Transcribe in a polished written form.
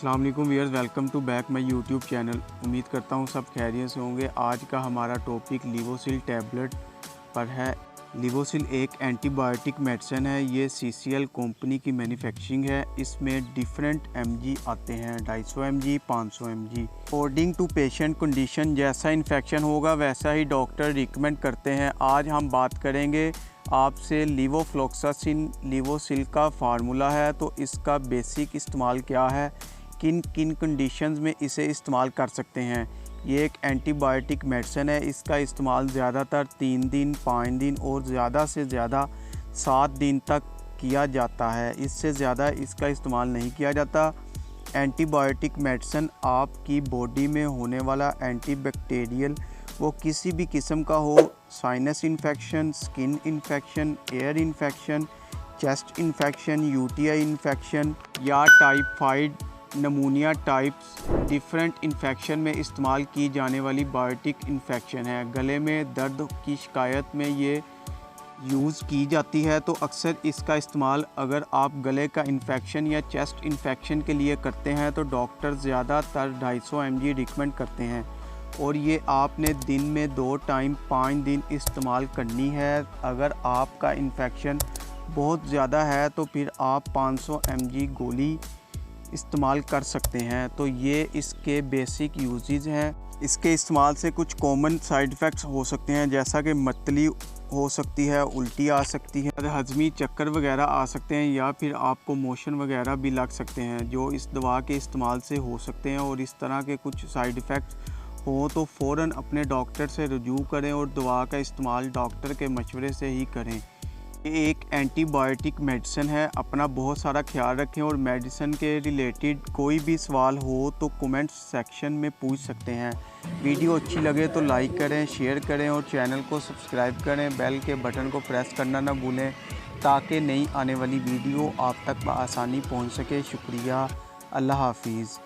अस्सलाम वालेकुम viewers, welcome to back my YouTube channel. उम्मीद करता हूँ सब खैरियत से होंगे। आज का हमारा टॉपिक लिवोसिल टैबलेट पर है। लिवोसिल एक एंटीबायोटिक मेडिसिन है। ये सीसीएल कंपनी की मैन्युफैक्चरिंग है। इसमें डिफरेंट एमजी आते हैं, 250 MG, 500 MG. According to patient condition, जैसा इन्फेक्शन होगा वैसा ही डॉक्टर रिकमेंड करते हैं। आज हम बात करेंगे आपसे लिवोफ्लोक्सासिन लिवोसिल का फार्मूला है, तो इसका बेसिक इस्तेमाल क्या है, किन किन कंडीशंस में इसे इस्तेमाल कर सकते हैं। ये एक एंटीबायोटिक मेडिसिन है। इसका इस्तेमाल ज़्यादातर 3 दिन, 5 दिन और ज़्यादा से ज़्यादा 7 दिन तक किया जाता है। इससे ज़्यादा इसका इस्तेमाल नहीं किया जाता। एंटीबायोटिक मेडिसिन आपकी बॉडी में होने वाला एंटीबैक्टीरियल, वो किसी भी किस्म का हो, sinus infection, skin infection, air infection, chest infection, UTI infection या typhoid, pneumonia types, different infection में इस्तेमाल की जाने वाली बायोटिक इन्फेक्शन है। गले में दर्द की शिकायत में ये यूज़ की जाती है। तो अक्सर इसका इस्तेमाल अगर आप गले का इन्फेक्शन या चेस्ट इन्फेक्शन के लिए करते हैं तो डॉक्टर ज़्यादातर 250 mg रिकमेंड करते हैं, और ये आपने दिन में 2 टाइम 5 दिन इस्तेमाल करनी है। अगर आपका इन्फेक्शन बहुत ज़्यादा है तो फिर आप 500 mg गोली इस्तेमाल कर सकते हैं। तो ये इसके बेसिक यूजेस हैं। इसके इस्तेमाल से कुछ कॉमन साइड इफ़ेक्ट्स हो सकते हैं, जैसा कि मतली हो सकती है, उल्टी आ सकती है, हजमी चक्कर वगैरह आ सकते हैं, या फिर आपको मोशन वगैरह भी लग सकते हैं, जो इस दवा के इस्तेमाल से हो सकते हैं। और इस तरह के कुछ साइड इफ़ेक्ट्स हो तो फ़ौरन अपने डॉक्टर से रुजू करें और दवा का इस्तेमाल डॉक्टर के मशवरे से ही करें। ये एक एंटीबायोटिक मेडिसिन है। अपना बहुत सारा ख्याल रखें, और मेडिसिन के रिलेटेड कोई भी सवाल हो तो कमेंट सेक्शन में पूछ सकते हैं। वीडियो अच्छी लगे तो लाइक करें, शेयर करें और चैनल को सब्सक्राइब करें। बेल के बटन को प्रेस करना ना भूलें, ताकि नई आने वाली वीडियो आप तक आसानी पहुंच सके। शुक्रिया। अल्लाह हाफिज़।